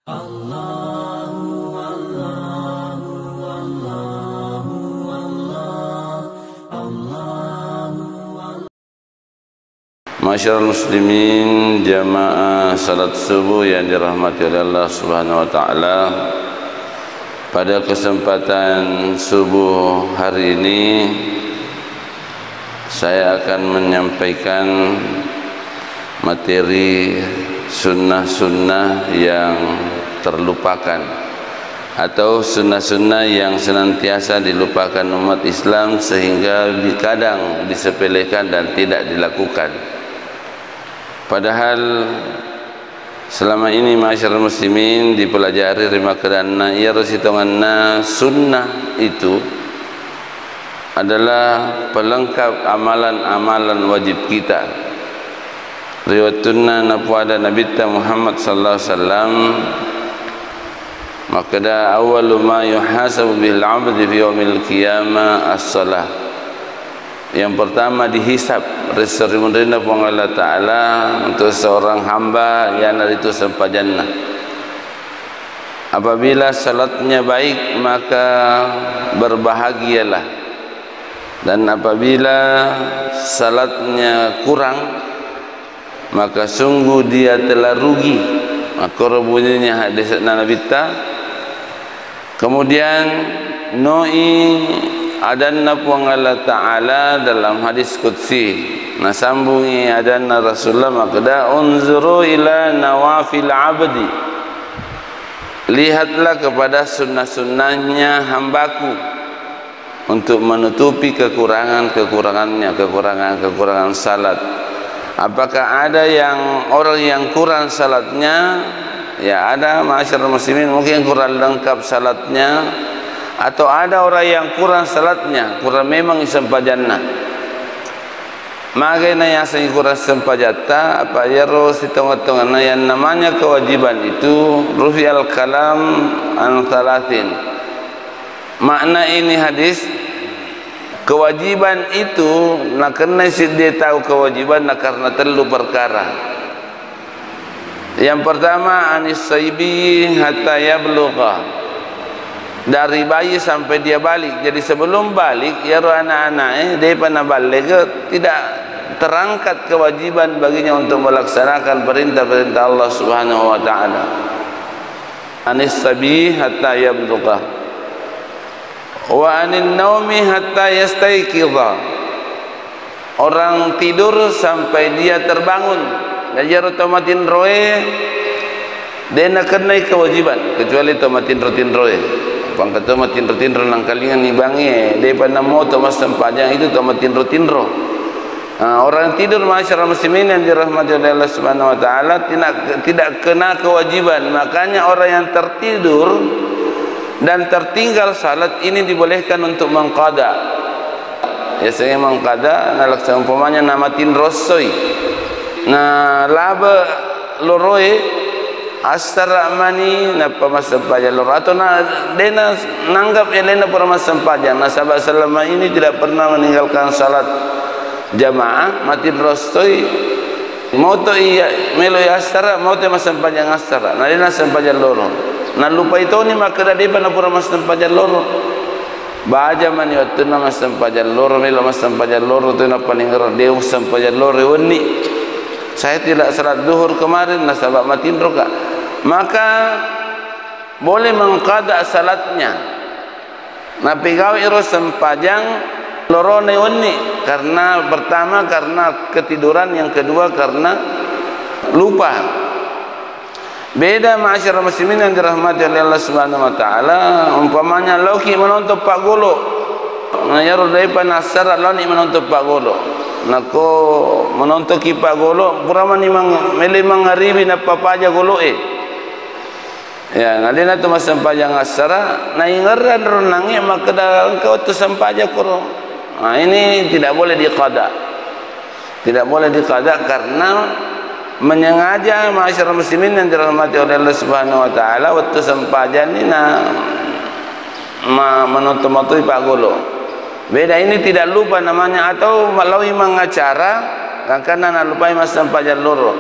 Masyarul muslimin, jamaah salat subuh yang dirahmati oleh Allah Subhanahu wa taala. Pada kesempatan subuh hari ini saya akan menyampaikan materi sunnah-sunnah yang terlupakan atau sunnah-sunnah yang senantiasa dilupakan umat Islam sehingga kadang disepelekan dan tidak dilakukan. Padahal selama ini masyarakat muslimin dipelajari rima kerana ia resitonganna sunnah itu adalah pelengkap amalan-amalan wajib kita. Riwayatuna napuada Nabi Muhammad sallallahu alaihi wasallam, maka da awwalu ma yuhasabu bil 'abdi fi yaumil qiyamah as-salah. Yang pertama dihisab reserimundina Allah Ta'ala untuk seorang hamba yang itu sempajannah. Apabila salatnya baik maka berbahagialah, dan apabila salatnya kurang maka sungguh dia telah rugi. Maka bunyinya hadis Nabi ta. Kemudian noi adanna Allah Ta'ala dalam hadis qudsi, nah sambungi adanna Rasulullah, maka da unzuru ila nawafil abdi, lihatlah kepada sunnah-sunnahnya hambaku untuk menutupi kekurangan-kekurangannya, kekurangan salat. Apakah ada orang yang kurang salatnya? Ya ada, masyarakat muslimin mungkin kurang lengkap salatnya, atau ada orang yang kurang salatnya, kurang memang sempajana. Maka yang saya kurang sempajata apa ya ros di tengah-tengah yang namanya kewajiban itu rufi'al kalam an thalathin. Makna ini hadis, kewajiban itu nak kena dia tahu kewajiban nak karena telu perkara. Yang pertama anis saibi hatta yablugha, dari bayi sampai dia balik. Jadi sebelum balik ya anak-anak dia pernah balik tidak terangkat kewajiban baginya untuk melaksanakan perintah-perintah Allah Subhanahu wa taala. Anis sabi hatta yablugha wa anin naumi hatta yastayqidha, orang tidur sampai dia terbangun. Najar tomatin roe dia nak kenai kewajiban, kecuali tomatin roe pang kata tomatin roe nang kalingan ibangi dia pada mau tomas sempajang itu tomatin ro. Orang tidur masyarakat muslimin yang dirahmati oleh Allah Subhanahu wa taala tidak kena kewajiban. Makanya orang yang tertidur dan tertinggal salat ini dibolehkan untuk mengqada. Ya saya mengqada nah laksa umpamanya namatin rosoi. Nah laba loroi astar mani na pamasampaja loro atau na dena nanggap elena pamasampaja. Nah sahabat selama ini tidak pernah meninggalkan salat jamaah matin rostoi moto iya melo astar moto masampaja astar. Nah dena sampaja loro. Nah lupa itu ni maka dia pernah pamasampaja loro. Baja mani waktu na masampaja loro melo masampaja loro tu na paninggar dia sampaja loro wani. Saya tidak salat zuhur kemarin nasabak matin roka, maka boleh mengqada salatnya. Nabi gawe iro sempajang lorone wani, karena pertama karena ketiduran, yang kedua karena lupa. Beda masyarakat muslimin yang dirahmati oleh Allah Subhanahu wa taala, umpamanya loki menonton Pak Golo, ngajar dari panasar loni menonton Pak Golo. Nako menonton kipak Golo purama ni mele mangaribi na papaja Golo ya ngalina tu masampajang asara na ingaran renangi maka engkau tu sampaja kuro. Nah ini tidak boleh diqada, tidak boleh diqada karena menyengaja masyarakat muslimin yang dirahmati oleh Allah Subhanahu wa taala waktu sampajan ni na menonton matui Pak Golo. Beda ini tidak lupa namanya, atau melalui mengacara karena nak lupa mas sampajan loro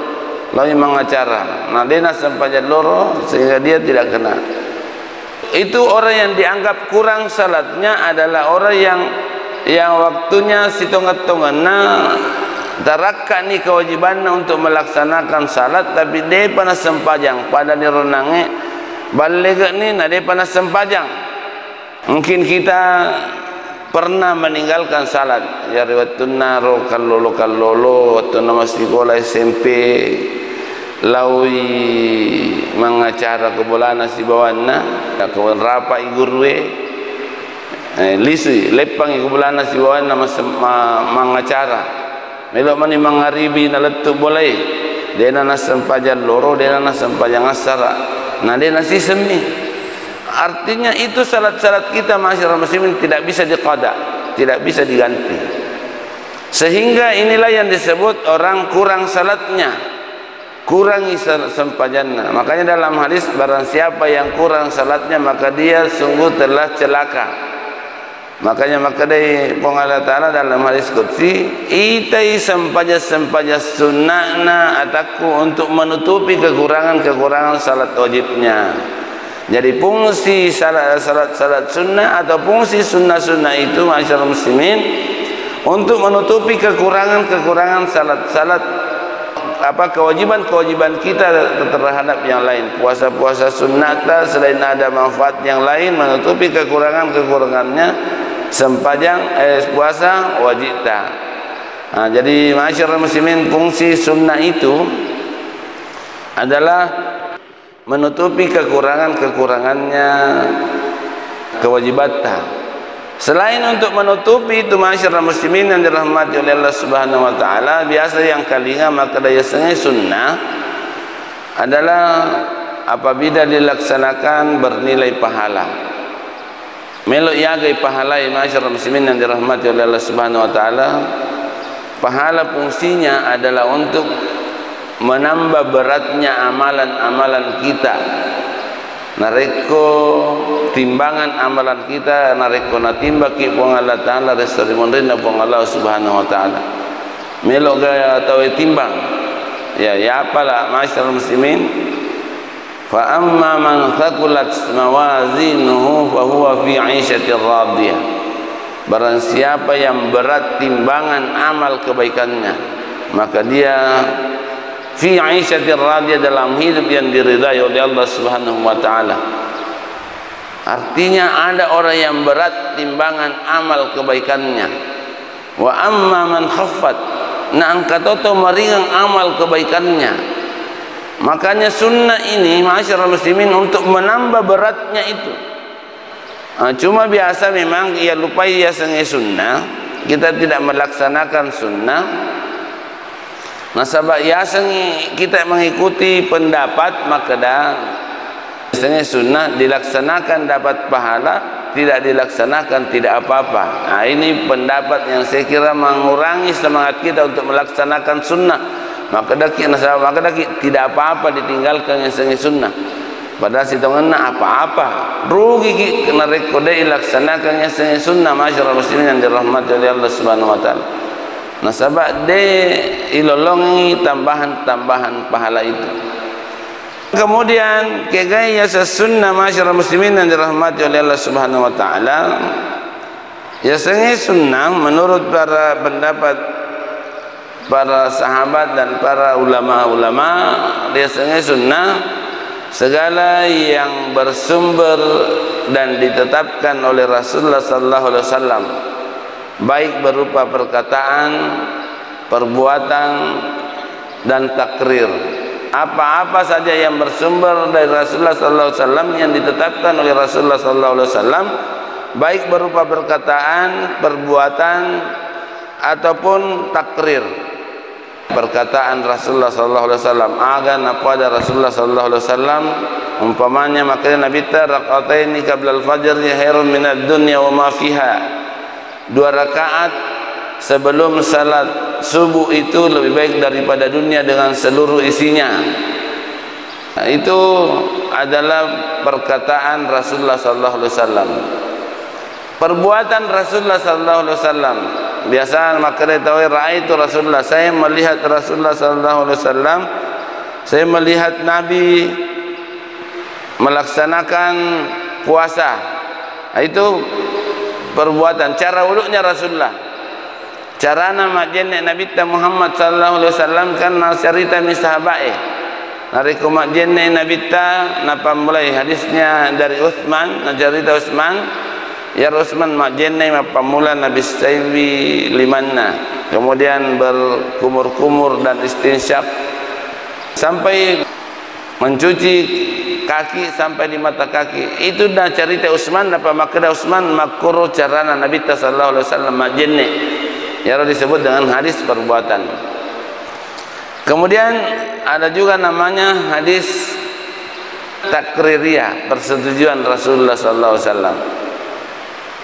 lalu mengacara. Nah, dia nak sempajan loro sehingga dia tidak kena. Itu orang yang dianggap kurang salatnya adalah orang yang waktunya sitongat-tongan. Nah, tarakka ni kewajiban untuk melaksanakan salat, tapi dia pernah sempajang pada ni ronange balik ni, nah dia pernah sempajang. Mungkin kita pernah meninggalkan salat ya, riwayatun naro kallolo waktu nama sekolah SMP lawi mengacara kebolana si bawana kawan rapa igurwe lisui lepang kebolana si bawana mengacara melok mani mangaribi na letu boleh dia na sempajan loro, dia na sempajan asara, nah dia nasi semi. Artinya itu salat-salat kita masyarakat muslimin tidak bisa diqada, tidak bisa diganti. Sehingga inilah yang disebut orang kurang salatnya, kurangi sempajannya. Makanya dalam hadis, barang siapa yang kurang salatnya maka dia sungguh telah celaka. Makanya maka dari Allah Ta'ala dalam hadis qudsi, itai sempaja sunnahna ataku, untuk menutupi kekurangan salat wajibnya. Jadi fungsi salat sunnah atau fungsi sunnah itu masyarakat muslimin untuk menutupi kekurangan salat kewajiban kita terhadap yang lain. Puasa sunnah selain ada manfaat yang lain, menutupi kekurangannya sempajang puasa wajib ta. Nah, jadi masyarakat muslimin fungsi sunnah itu adalah menutupi kekurangannya kewajibatnya. Selain untuk menutupi itu masyarakat muslimin yang dirahmati oleh Allah Subhanahu wa taala, biasa yang kalinga maka daya sengai sunnah adalah apabila dilaksanakan bernilai pahala. Melok yagai pahala masyarakat muslimin yang dirahmati oleh Allah Subhanahu wa taala. Pahala fungsinya adalah untuk menambah beratnya amalan-amalan kita. Nareko timbangan amalan kita, nareko na timba ki pong Allah Ta'ala restorimon rin na pong Allah Subhanahu wa Ta'ala. Melo gaya atau timbang. Ya apalah masyarakat muslimin. Fa amma man thaqulat mawazinuhu fa huwa fi 'ishatir radiyah. Barang siapa yang berat timbangan amal kebaikannya, maka dia fi 'ishatir radiyah, dalam hidup yang diridai oleh Allah Subhanahu wa taala. Artinya ada orang yang berat timbangan amal kebaikannya. Wa amma man khaffat, na angkatoto meringan amal kebaikannya. Makanya sunnah ini masyarakat muslimin untuk menambah beratnya itu. Cuma biasa memang ia lupa ia sengai sunnah, kita tidak melaksanakan sunnah. Nah, sebab kita mengikuti pendapat, maka dah sunnah dilaksanakan dapat pahala, tidak dilaksanakan tidak apa-apa. Nah, ini pendapat yang saya kira mengurangi semangat kita untuk melaksanakan sunnah. Maka dah tidak apa-apa ditinggalkan yang sunnah. Padahal sitonganna apa-apa rugi kena rekode ilaksanakan yang sunnah masyarakat muslimin yang dirahmati oleh Allah Subhanahu wa taala. Nah, sebab dia ilolongi tambahan pahala itu. Kemudian kegaya sunnah masyarakat muslimin yang dirahmati oleh Allah Subhanahu wa taala, ya sunnah menurut para pendapat para sahabat dan para ulama-ulama, dia sunnah segala yang bersumber dan ditetapkan oleh Rasulullah sallallahu alaihi wasallam, baik berupa perkataan, perbuatan dan takrir. Apa-apa saja yang bersumber dari Rasulullah sallallahu alaihi wasallam, yang ditetapkan oleh Rasulullah sallallahu alaihi wasallam, baik berupa perkataan, perbuatan ataupun takrir. Perkataan Rasulullah sallallahu alaihi wasallam, agan apa ada Rasulullah sallallahu alaihi wasallam, umpamanya makanya Nabi rakaataini qabla al-fajr khairun minad dunya wa ma fiha. 2 rakaat sebelum salat subuh itu lebih baik daripada dunia dengan seluruh isinya. Nah, itu adalah perkataan Rasulullah sallallahu alaihi wasallam. Perbuatan Rasulullah sallallahu alaihi wasallam, biasa makanya tahu raaitu Rasulullah, saya melihat Rasulullah sallallahu alaihi wasallam saya melihat Nabi melaksanakan puasa. Itu perbuatan, cara wuduknya Rasulullah. Cara nama jenek Nabi Muhammad sallallahu alaihi wasallam kan cerita mi sahabat nariku mak jenek Nabi ta napa mulai hadisnya dari Utsman, cerita Utsman, ya Utsman mak jenek napa mula Nabi Saiwi limanna, kemudian berkumur-kumur dan istinsyak sampai mencuci kaki sampai di mata kaki. Itu dah cerita Utsman, apa makna Utsman makruh carana Nabi sallallahu alaihi wasallam mak jenek, ya disebut dengan hadis perbuatan. Kemudian ada juga namanya hadis takririyah, persetujuan Rasulullah sallallahu alaihi wasallam.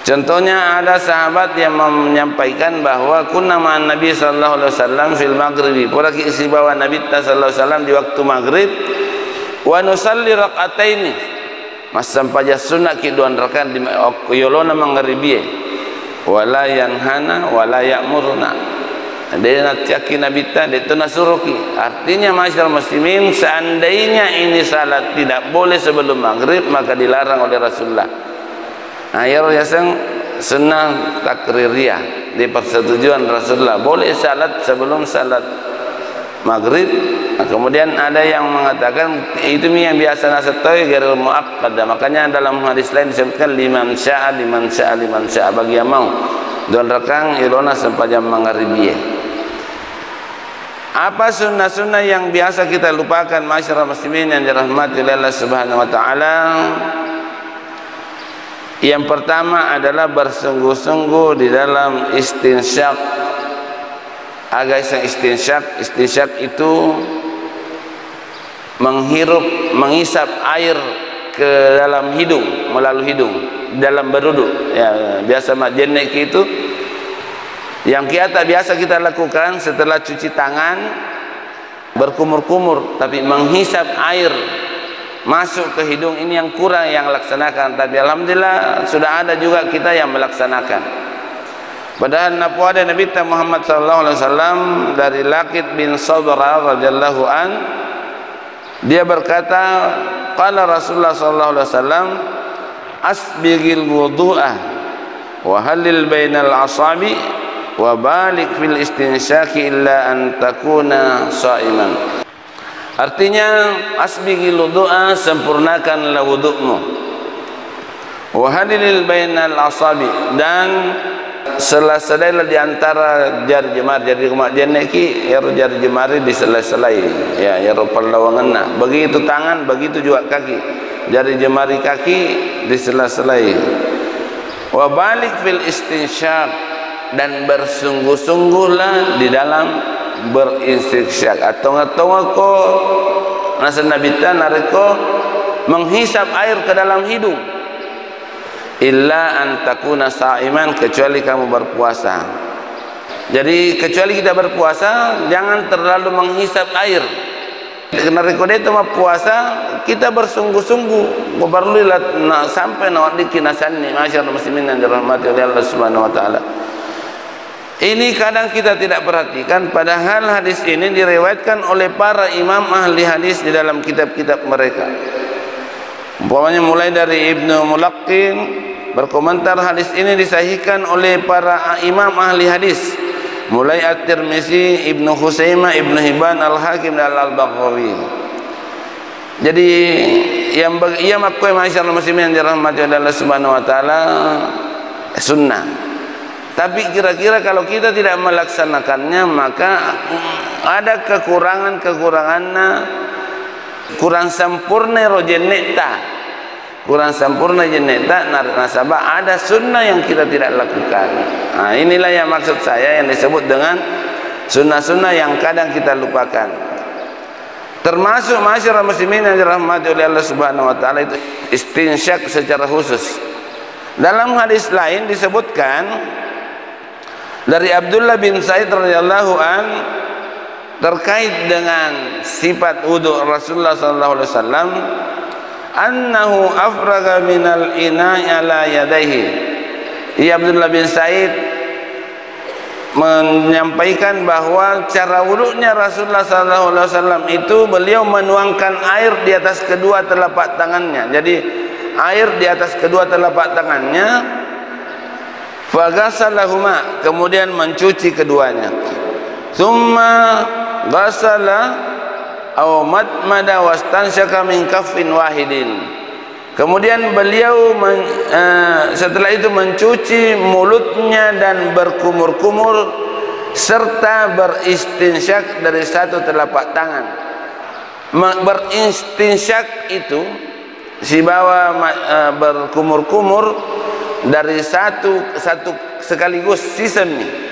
Contohnya ada sahabat yang menyampaikan bahwa kunna ma'an Nabi sallallahu alaihi wasallam fil maghribi, pura isi bawa Nabi sallallahu alaihi wasallam di waktu maghrib, wa nusalli raqataini, mas sampaja sunnah ki 2 rakaat di yolona maghribi, wala yanhana wala ya'muruna. Dia natiaki Nabi ta itu nasuruki. Artinya masyarakat muslimin, seandainya ini salat tidak boleh sebelum maghrib maka dilarang oleh Rasulullah. Ayat yang sunnah takririyah, di persetujuan Rasulullah boleh salat sebelum salat maghrib. Nah, kemudian ada yang mengatakan itu yang biasa nasetoi ghairul muakkad. Makanya dalam hadis lain disebutkan liman syaa bagi yang mau 2 rakaat ilona sampai jam maghrib. Apa sunnah-sunnah yang biasa kita lupakan masyarakat muslimin yang dirahmati oleh Allah Subhanahu wa taala? Yang pertama adalah bersungguh-sungguh di dalam istinsyak. Istinsyak itu menghirup, mengisap air ke dalam hidung, melalui hidung dalam berwudu. Ya, biasa majenek itu yang biasa kita lakukan setelah cuci tangan berkumur-kumur, tapi menghisap air masuk ke hidung ini yang kurang yang laksanakan. Tapi alhamdulillah sudah ada juga kita yang melaksanakan. Padahal ada Nabi Muhammad sallallahu alaihi wasallam dari Laqit bin Sabra radhiyallahu an, dia berkata, qala Rasulullah sallallahu alaihi wasallam, asbighil wudu'a wa halil bainal asabi wa balik fil istinsyaki illa an takuna shaiman. Artinya asbighil wudu'a, sempurnakanlah wudukmu, wa halil bainal asabi, dan sela-selailah di antara jari jemari. Jadi kumak jeneki ya jari jemari di sela-selai ya perlawangan. Begitu tangan, begitu juga kaki, jari jemari kaki di sela-selai. Wa balik fil istinsyak, dan bersungguh-sungguhlah di dalam beristinsyak. Atau ko nasa nabita nareko menghisap air ke dalam hidung. Illa antakuna sa'iman, kecuali kamu berpuasa. Jadi kecuali kita berpuasa jangan terlalu menghisap air. Karena rekode itu mah puasa kita bersungguh-sungguh mubarlilat sampai nawadiki nasanni masyarakat muslimin yang dirahmati oleh Allah Subhanahu wa taala. Ini kadang kita tidak perhatikan, padahal hadis ini diriwayatkan oleh para imam ahli hadis di dalam kitab-kitab mereka. Umpamanya mulai dari Ibnu Mulaqqin berkomentar hadis ini disahihkan oleh para imam ahli hadis, mulai At-Tirmizi, Ibnu Khuzaimah, Ibnu Hibban, Al-Hakim dan Al-Baghawi. Jadi yang ia makoi masyarakat muslimin yang dirahmati oleh Allah Subhanahu wa taala sunnah. Tapi kira-kira kalau kita tidak melaksanakannya maka ada kekurangannya, kurang sempurna rojeneta, kurang sempurna jeneta nasabah, ada sunnah yang kita tidak lakukan. Nah, inilah yang maksud saya yang disebut dengan sunnah-sunnah yang kadang kita lupakan. Termasuk masyarakat muslimin yang dirahmati oleh Allah Subhanahu wa taala itu istinsyak secara khusus. Dalam hadis lain disebutkan dari Abdullah bin Sa'id radhiyallahu an terkait dengan sifat wudu Rasulullah sallallahu alaihi wasallam, annahu afraga minal ina'i ala yadayhi. Ia Abdullah bin Sa'id menyampaikan bahwa cara wudunya Rasulullah SAW itu beliau menuangkan air di atas kedua telapak tangannya. Jadi air di atas kedua telapak tangannya, faghasalahuma, kemudian mencuci keduanya. Tsumma ghasala aw madmada wastansyaka min kaffin wahidin. Kemudian beliau setelah itu mencuci mulutnya dan berkumur-kumur serta beristinsyak dari satu telapak tangan. Beristinsyak itu si bawa berkumur-kumur dari satu sekaligus sisami.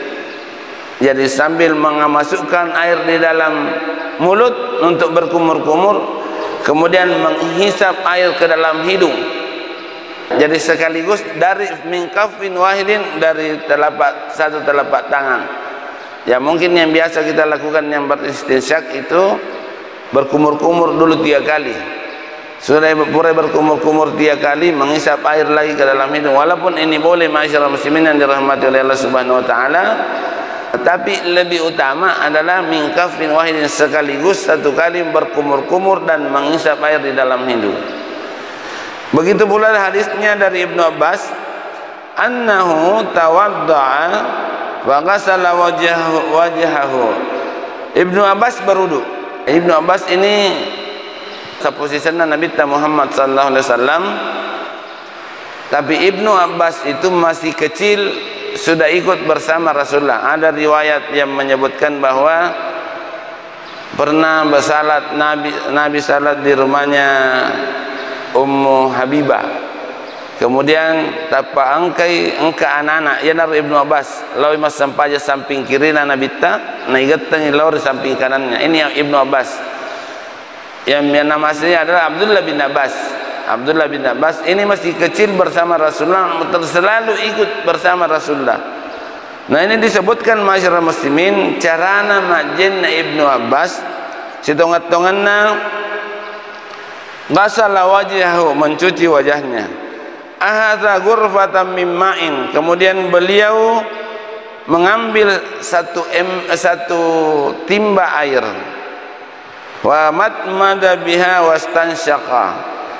Jadi sambil memasukkan air di dalam mulut untuk berkumur-kumur, kemudian menghisap air ke dalam hidung. Jadi sekaligus dari min kaffin wahidin, dari satu telapak tangan. Ya mungkin yang biasa kita lakukan yang beristinsyak itu berkumur-kumur dulu 3 kali. Sudah berkumur-kumur 3 kali, menghisap air lagi ke dalam hidung. Walaupun ini boleh ma'asyiral muslimin yang dirahmati oleh Allah Subhanahu wa taala, tapi lebih utama adalah min kaffin wahidin, sekaligus satu kali berkumur-kumur dan menghisap air di dalam hidung. Begitu pula hadisnya dari Ibnu Abbas, annahu tawadda'a wa ghasala wajhahu. Ibnu Abbas berwudu. Ibnu Abbas ini posisinya Nabi Muhammad sallallahu alaihi wasallam, tapi Ibnu Abbas itu masih kecil sudah ikut bersama Rasulullah. Ada riwayat yang menyebutkan bahwa pernah bersalat Nabi salat di rumahnya Ummu Habibah. Kemudian tapa angkai engka anak-anak ya nar Ibnu Abbas lawi mas sampaja samping kiri Nabi ta naigatang lawi samping kanannya. Ini Ibnu Abbas. Yang nama aslinya adalah Abdullah bin Abbas. Abdullah bin Abbas ini masih kecil bersama Rasulullah, selalu ikut bersama Rasulullah. Nah ini disebutkan masyarakat muslimin carana majinna Ibnu Abbas sitongat-tonganna ghasala wajhahu, mencuci wajahnya. Ahadza ghurfatan min ma'in, kemudian beliau mengambil satu timba air. Wa matmada biha wastansyaqa,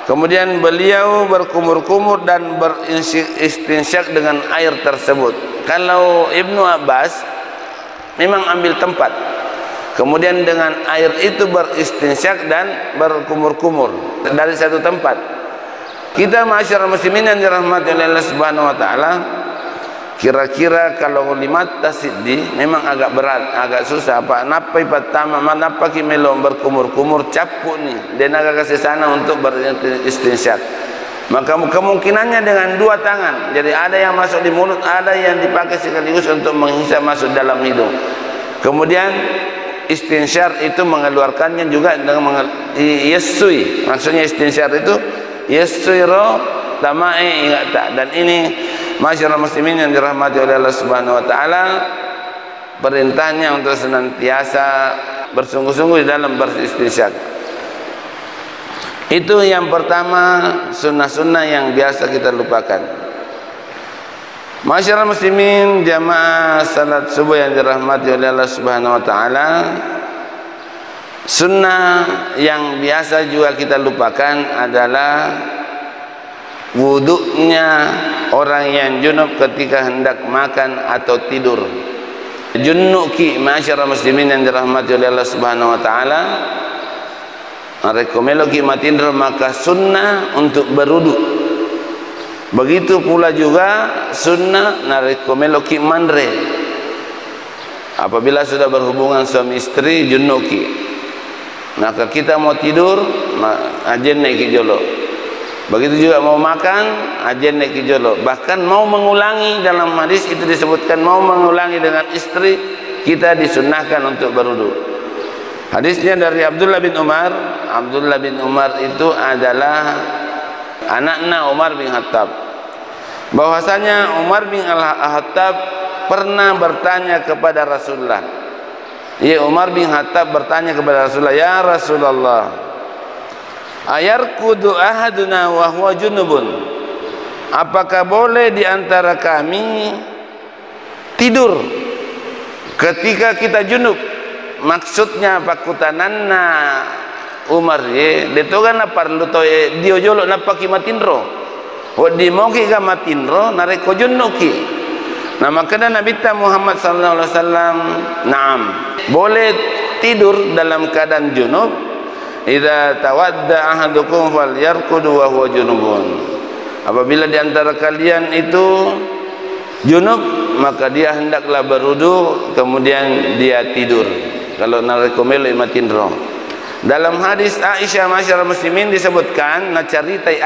kemudian beliau berkumur-kumur dan beristinsyak dengan air tersebut. Kalau Ibnu Abbas memang ambil tempat, kemudian dengan air itu beristinsyak dan berkumur-kumur dari satu tempat. Kita masyarakat muslimin yang dirahmati oleh Allah Subhanahu wa taala, kira-kira kalau limat tasiddi memang agak berat, agak susah. Apa napai pertama manapa kimelo berkumur-kumur capuk nih dan agak kasih sana untuk beristinsyak. Maka kemungkinannya dengan 2 tangan. Jadi ada yang masuk di mulut, ada yang dipakai sekaligus untuk menghisap masuk dalam hidung. Kemudian istinsyar itu mengeluarkannya juga dengan yasui. Maksudnya istinsyar itu yasuiro tamae ingat tak. Dan ini masyarakat muslimin yang dirahmati oleh Allah Subhanahu wa taala, perintahnya untuk senantiasa bersungguh-sungguh di dalam beristinsyak. Itu yang pertama, sunnah-sunnah yang biasa kita lupakan. Masyarakat muslimin jamaah salat subuh yang dirahmati oleh Allah Subhanahu wa taala, sunnah yang biasa juga kita lupakan adalah wudunya orang yang junub ketika hendak makan atau tidur. Junuki masyarakat muslimin yang dirahmati oleh Allah Subhanahu wa taala, rekomeloki matindro maka sunnah untuk berwudu. Begitu pula juga sunnah narekomeloki mandre. Apabila sudah berhubungan suami istri junuki, maka kita mau tidur ajen naik jolo. Begitu juga mau makan ajen naik jolo. Bahkan mau mengulangi, dalam hadis itu disebutkan mau mengulangi dengan istri, kita disunnahkan untuk berwudu. Hadisnya dari Abdullah bin Umar. Abdullah bin Umar itu adalah anaknya Umar bin Khattab. Bahwasanya Umar bin Khattab pernah bertanya kepada Rasulullah. Ya, Umar bin Khattab bertanya kepada Rasulullah, "Ya Rasulullah, ayarkudu ahaduna wa huwa junubun?" Apakah boleh di antara kami tidur ketika kita junub maksudnya pakutananna Umar ye detogana parlu to dio jolo napa ki matinro wadi moki ga matinro nareko junnuki nama kana Nabi Muhammad sallallahu alaihi wasallam naam boleh tidur dalam keadaan junub idza tawadda ahadukum falyarqud wa huwa junubun apabila di antara kalian itu junub maka dia hendaklah berwudu kemudian dia tidur kalau nareko melo matinro. Dalam hadis Aisyah masyarakat muslimin disebutkan na caritai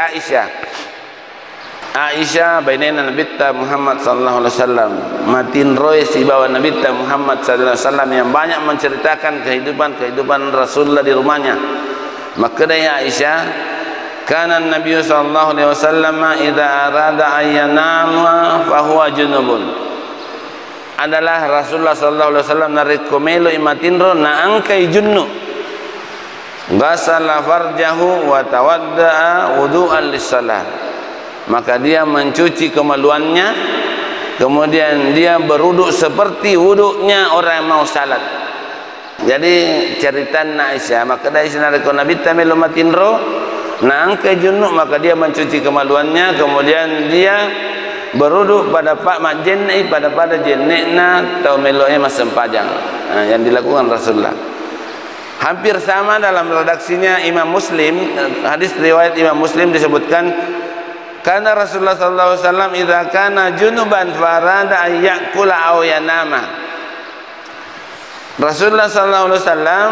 Aisyah bainana Nabi Muhammad sallallahu alaihi wasallam matin roy si bawa Nabi Muhammad sallallahu alaihi wasallam yang banyak menceritakan kehidupan Rasulullah di rumahnya. Maka dia Aisyah kana Nabi sallallahu alaihi wasallam idza arada ayyanama fa huwa junubun adalah Rasulullah sallallahu alaihi wasallam narekomelo imatinro na angkai junnu ghasala farjahu wa tawadda'a wudu'an lis-shalah maka dia mencuci kemaluannya kemudian dia berwuduk seperti wuduknya orang yang mau salat. Jadi cerita Aisyah maka dari sana Nabi tamelo matinro na angkai junub maka dia mencuci kemaluannya kemudian dia berwuduk pada pak majenne pada jennena tau meloe masempajang yang dilakukan Rasulullah. Hampir sama dalam redaksinya Imam Muslim, hadis riwayat Imam Muslim disebutkan karena Rasulullah sallallahu alaihi wasallam idza kana junuban farada ayyakula aw yanama. Rasulullah sallallahu alaihi wasallam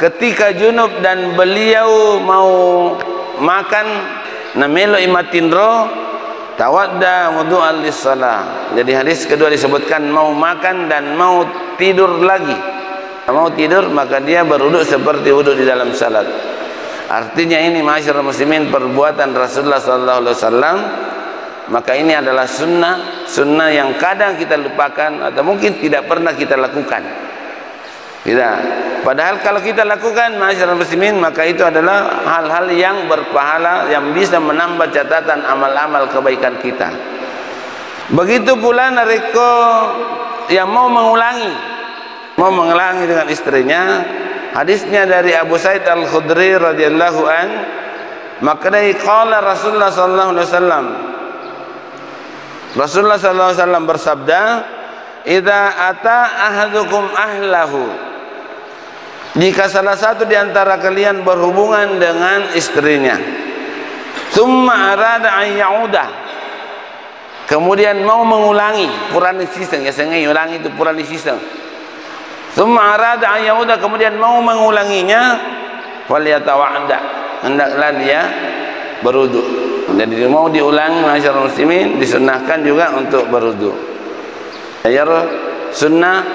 ketika junub dan beliau mau makan namelo imatinro tawadda wudu'an lis-shalah. Jadi hadis kedua disebutkan mau makan dan mau tidur lagi. Mau tidur maka dia berwuduk seperti wuduk di dalam salat. Artinya ini masyarakat muslimin perbuatan Rasulullah sallallahu alaihi wasallam maka ini adalah sunnah yang kadang kita lupakan atau mungkin tidak pernah kita lakukan. Tidak. Padahal kalau kita lakukan masyarakat muslimin maka itu adalah hal-hal yang berpahala yang bisa menambah catatan amal-amal kebaikan kita. Begitu pula nareko yang mau mengulangi dengan istrinya. Hadisnya dari Abu Sa'id Al-Khudri radhiyallahu an maka dari qala Rasulullah sallallahu alaihi wasallam Rasulullah sallallahu alaihi wasallam bersabda idza ata ahadukum ahlahu jika salah satu di antara kalian berhubungan dengan istrinya thumma arada an ya'uda kemudian mau mengulangi purani siseng ya sengai ulangi itu purani siseng Summa arada an yauda kemudian mau mengulanginya falyatawadda hendaklah dia berwudu. Jadi mau diulangi masyarakat muslimin disunnahkan juga untuk berwudu. Ya sunnah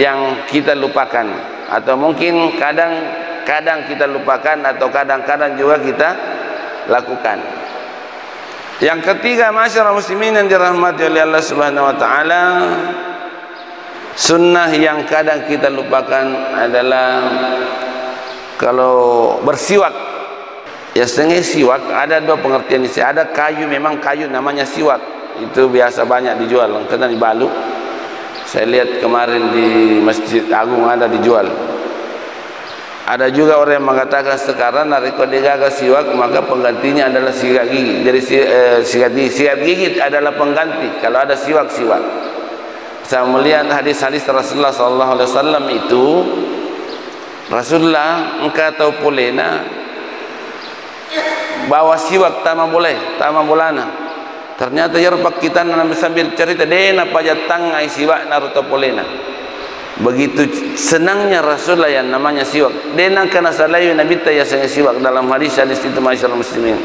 yang kita lupakan atau mungkin kadang kita lupakan atau kadang-kadang juga kita lakukan. Yang ketiga masyarakat muslimin yang dirahmati oleh Allah Subhanahu wa taala sunnah yang kadang kita lupakan adalah kalau bersiwak. Ya setengah siwak ada dua pengertian di sini. Ada kayu memang kayu namanya siwak. Itu biasa banyak dijual karena di Balu. Saya lihat kemarin di Masjid Agung ada dijual. Ada juga orang yang mengatakan sekarang nariko digaga siwak maka penggantinya adalah sikat gigi. Jadi sikat gigi adalah pengganti kalau ada siwak. Saya melihat hadis-hadis Rasulullah sallallahu alaihi wasallam itu Rasulullah engkau tahu polena bawa siwak tama bolana ternyata yarpak kita nanti sambil cerita dena pajatang ai siwak naruto polena begitu senangnya Rasulullah yang namanya siwak dena kana salayu nabi ta ya siwak dalam hadis-hadis itu masyarakat muslimin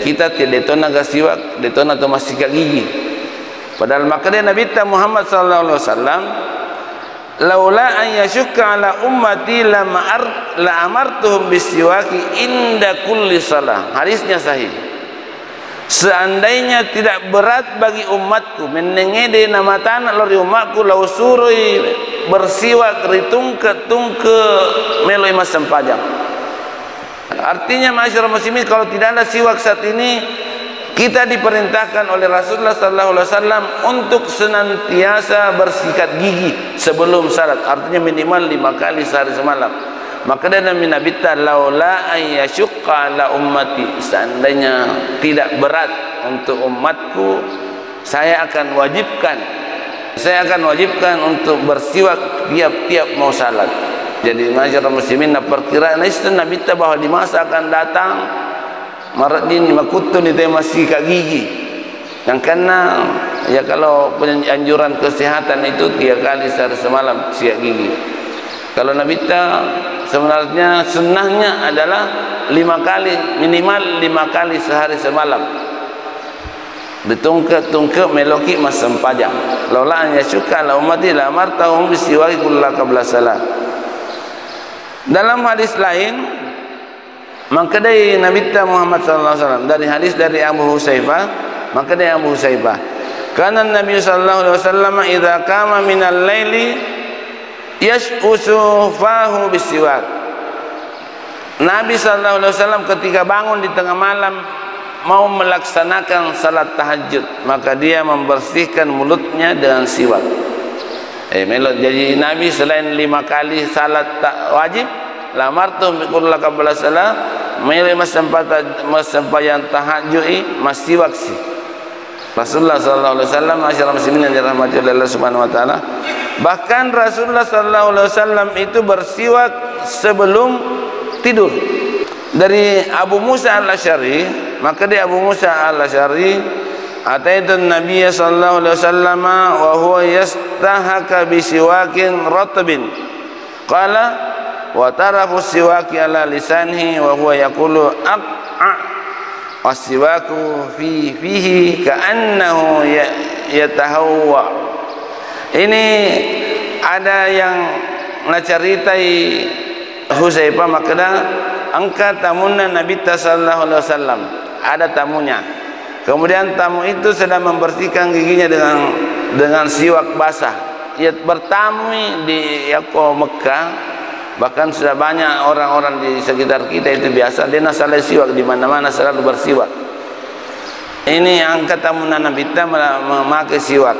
kita tidak detona ga siwak detona atau sikat gigi. Padahal makanya Nabi Muhammad sallallahu alaihi wasallam laula an yashukka ala ummati la amartuhum bisiwaki inda kulli salah. Hadisnya sahih. Seandainya tidak berat bagi umatku menengede nama tanah lori umatku lau surui bersiwak ritungke meloi mas sempajang. Artinya masyarakat muslimin kalau tidak ada siwak saat ini kita diperintahkan oleh Rasulullah SAW untuk senantiasa bersikat gigi sebelum salat, artinya minimal 5 kali sehari semalam. Maka dan Nabi laula ayyashqa la ummati, seandainya tidak berat untuk umatku, saya akan wajibkan untuk bersiwak tiap-tiap mau salat. Jadi masyarakat muslimin nak perkiraan Nabi bahwa di masa akan datang maradin makutun itu masih sikat gigi. Yang karena ya kalau anjuran kesehatan itu 3 kali sehari semalam sikat gigi. Kalau Nabi sebenarnya sunnahnya adalah 5 kali, minimal 5 kali sehari semalam. Ditungke meloki mas sempajang. Laula an yashqa la ummati la amartahum bisiwaki kullu qabla salat. Dalam hadis lain mengkedai Nabi Muhammad sallallahu alaihi wasallam dari hadis dari Abu Husayfah, mengkedai Abu Husayfah, kana Nabi sallallahu alaihi wasallam idza qama minal laili yash'usu fahu bisiwak. Nabi sallallahu alaihi wasallam ketika bangun di tengah malam mau melaksanakan salat tahajud, maka dia membersihkan mulutnya dengan siwak. Jadi Nabi selain 5 kali salat tak wajib, lamartum bikullu qabla salat, milih sembahyang tahajud masih waksi. Rasulullah sallallahu alaihi wasallam, masyarakat muslimin yang dirahmati oleh Allah Subhanahu wa taala, bahkan Rasulullah sallallahu alaihi wasallam itu bersiwak sebelum tidur. Dari Abu Musa al-Asy'ari, maka dia Abu Musa al-Asy'ari, ataitu Nabiy sallallahu alaihi wasallam wa huwa yastahaka bi siwakin ratbin. Qala wa tarafu siwaki ala lisanhi wa huwa yaqulu aq'a, wasiwaku fihi ka'annahu yatahawwa. Ini ada yang ngacaritai Husayfah, makna angkat tamunya Nabi sallallahu alaihi wasallam, ada tamunya. Kemudian tamu itu sedang membersihkan giginya dengan siwak basah. Ia bertamu di Mekah, bahkan sudah banyak orang-orang di sekitar kita itu biasa dia salah siwak, di mana-mana selalu bersiwak. Ini angkat tamu Nabi memakai siwak.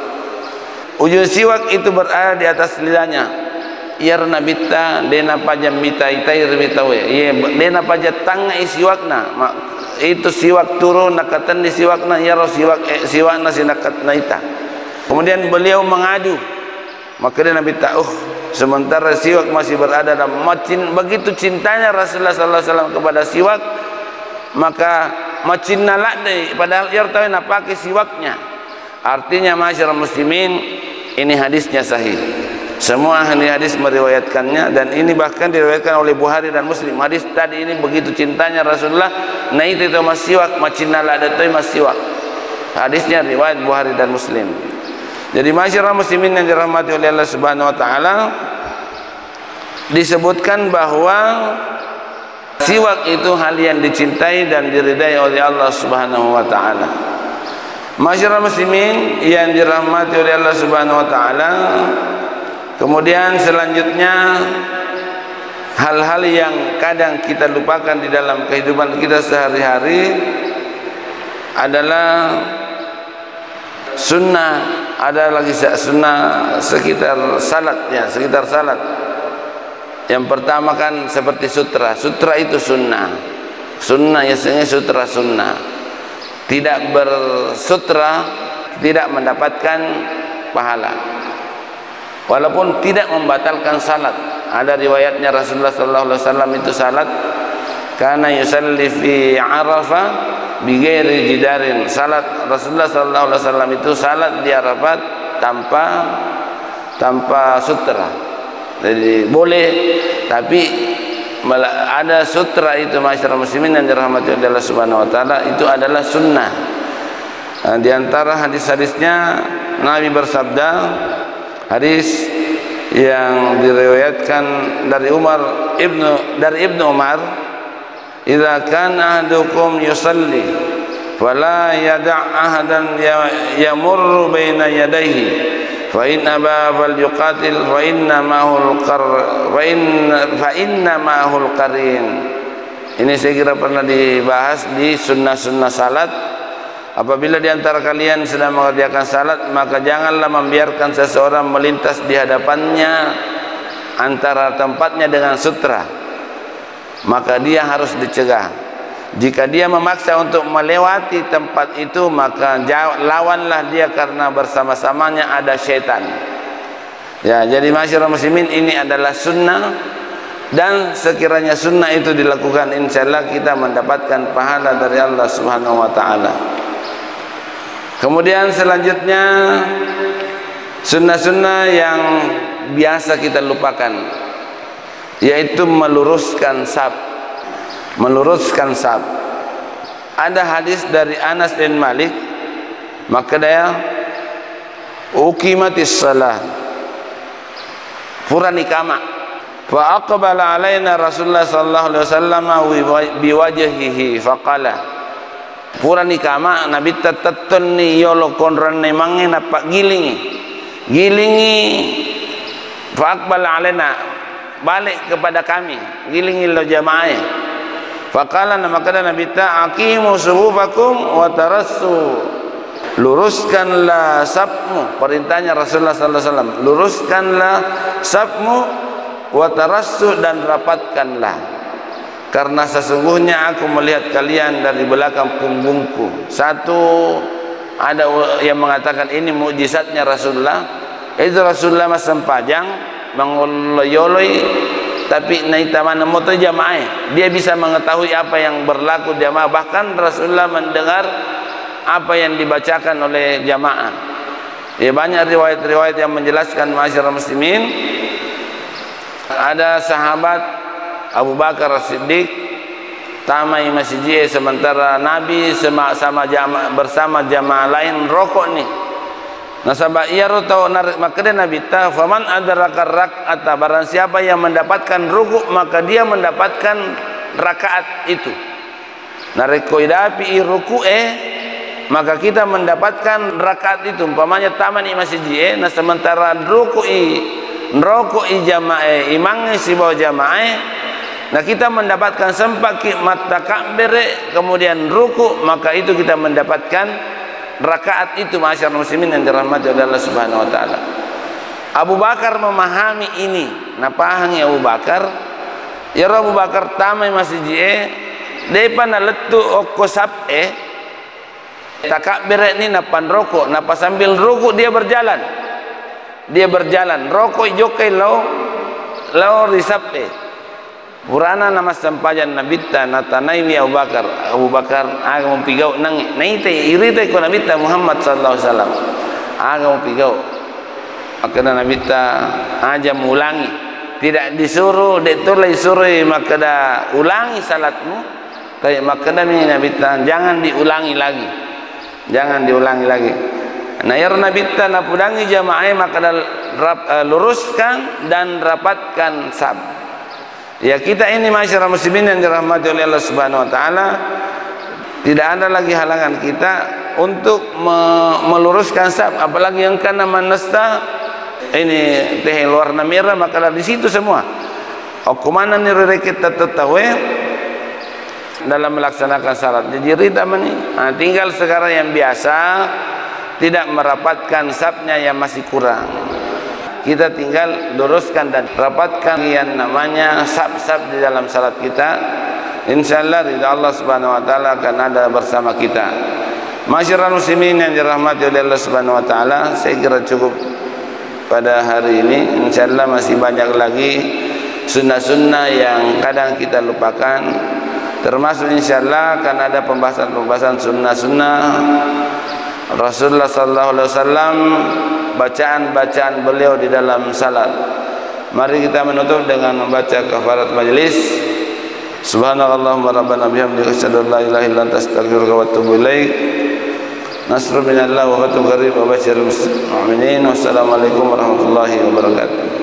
Ujung siwak itu berada di atas lidahnya. Ia Nabi dena pajam mita itai remitawe. Ia dena pajat tanga siwakna. Itu siwak turun nakatan di siwakna, ya siwakna sinakat naita. Kemudian beliau mengadu, maka dia Nabi sementara siwak masih berada dalam begitu cintanya Rasulullah sallallahu alaihi wasallam kepada siwak, maka macin nalak deh, padahal ia tahu nak pakai siwaknya. Artinya masyarakat muslimin, ini hadisnya sahih. Semua ahli hadis meriwayatkannya, dan ini bahkan diriwayatkan oleh Bukhari dan Muslim. Hadis tadi ini begitu cintanya Rasulullah, nah itu masiwak, macinala datoi masiwak. Hadisnya riwayat Bukhari dan Muslim. Jadi masyarakat muslimin yang dirahmati oleh Allah Subhanahu wa taala, disebutkan bahwa siwak itu hal yang dicintai dan diridai oleh Allah Subhanahu wa taala. Masyarakat muslimin yang dirahmati oleh Allah Subhanahu wa taala, kemudian selanjutnya hal-hal yang kadang kita lupakan di dalam kehidupan kita sehari-hari adalah sunnah. Ada lagi sunnah sekitar salat, ya, sekitar salat. Yang pertama kan seperti sutra. Sutra itu sunnah. Sunnah biasanya sutra sunnah. Tidak bersutra tidak mendapatkan pahala, walaupun tidak membatalkan salat. Ada riwayatnya Rasulullah sallallahu alaihi wasallam itu salat kana yusalli fi Arafah bighairi jidarin. Salat Rasulullah sallallahu alaihi wasallam itu salat di Arafat tanpa sutra. Jadi boleh, tapi ada sutra itu masyarakat muslimin yang dirahmati oleh Allah Subhanahu wa taala, itu adalah sunnah. Di antara hadis-hadisnya Nabi bersabda, hadis yang diriwayatkan dari Ibnu Umar, "Idza kana ahadukum yusalli fala yada' ahadan yamurru baina yadayhi fa in aba fal yuqatil fa inna ma'hul qarin." Ini saya kira pernah dibahas di sunnah-sunnah salat. apabila di antara kalian sedang mengerjakan salat, maka janganlah membiarkan seseorang melintas di hadapannya antara tempatnya dengan sutra, maka dia harus dicegah. Jika dia memaksa untuk melewati tempat itu, maka lawanlah dia, karena bersama-samanya ada syaitan. Ya, jadi masyarakat muslimin, ini adalah sunnah, dan sekiranya sunnah itu dilakukan, insyaallah kita mendapatkan pahala dari Allah Subhanahu wa taala. Kemudian selanjutnya sunnah-sunnah yang biasa kita lupakan, yaitu meluruskan saf. Meluruskan saf. Ada hadis dari Anas bin Malik, maka dia uqimatis salah, furan iqamah, fa aqbala alaina Rasulullah sallallahu alaihi wasallam biwajhihi faqala, furan iqamah nabi tatatni yolo konran nemange napa gilingi fa aqbala alaina, balik kepada kami, gilingi lo jamaah. Faqala, maka Nabi ta aqimu suhufakum wa tarassu, luruskanlah safmu, perintahnya Rasulullah sallallahu alaihi wasallam, luruskanlah safmu wa tarassu, dan rapatkanlah, karena sesungguhnya aku melihat kalian dari belakang punggungku. Satu, ada yang mengatakan ini mukjizatnya Rasulullah, itu Rasulullah masih panjang mengoloyoloi, tapi naitaman moto jamaah, dia bisa mengetahui apa yang berlaku jamaah, bahkan Rasulullah mendengar apa yang dibacakan oleh jamaah. Ya, banyak riwayat-riwayat yang menjelaskan masyarakat muslimin. Ada sahabat Abu Bakar As-Siddiq tamai masjid, sementara Nabi bersama jamaah lain rokok nih. Nasabah ia tahu narik, maka dia Nabi ta faman adraka rak'ata, barang siapa yang mendapatkan rukuk maka dia mendapatkan rakaat itu. Narik koidapi ruku maka kita mendapatkan rakaat itu. Umpamanya taman di masjid nah sementara rukui jamaah imangnya si bawa jamaah, nah kita mendapatkan sempat mata takbir kemudian ruku, maka itu kita mendapatkan rakaat itu masyarakat muslimin yang dirahmati oleh Allah Subhanahu wa taala. Abu Bakar memahami ini. Nah, pahangi Abu Bakar, ya Abu Bakar tamai masjid depan letu okosap takbir ini napan rokok, napa sambil rukuk dia berjalan. Rokok jokai lau risap Purana nama sampajan nabita natanai mi Abu Bakar aga mempigau nang naite irite ko nabita Muhammad sallallahu alaihi wasallam aga mempigau, akhirnya nabita aja mengulangi, tidak disuruh detulai suruh maka da ulangi salatmu, tapi maka da nabita jangan diulangi lagi. Nah ya nabita napudangi jamaah maka da luruskan dan rapatkan saf. Ya, kita ini masyarakat muslimin yang dirahmati oleh Allah Subhanahu wa taala, tidak ada lagi halangan kita untuk meluruskan saf, apalagi yang kana manasta ini teh warna merah, maka di situ semua. Hukuman ni kita tetawe dalam melaksanakan salat. Jadi rida mani, tinggal sekarang yang biasa tidak merapatkan safnya yang masih kurang. Kita tinggal luruskan dan rapatkan yang namanya saf-saf di dalam salat kita. Insyaallah ridha Allah Subhanahu wa taala akan ada bersama kita. Masyarakat muslimin yang dirahmati oleh Allah Subhanahu wa taala, saya kira cukup pada hari ini. Insyaallah masih banyak lagi sunnah-sunnah yang kadang kita lupakan. Termasuk insyaallah akan ada pembahasan sunnah-sunnah Rasulullah sallallahu alaihi wasallam, bacaan-bacaan beliau di dalam salat. Mari kita menutup dengan membaca kafarat majelis. Subhanallahumma rabbana bihamdika asyhadu an la ilaha illa anta astaghfiruka wa atubu ilaik. Nasrun minallahi wa fatun qarib wa basyiril mu'minin. Wassalamualaikum warahmatullahi wabarakatuh.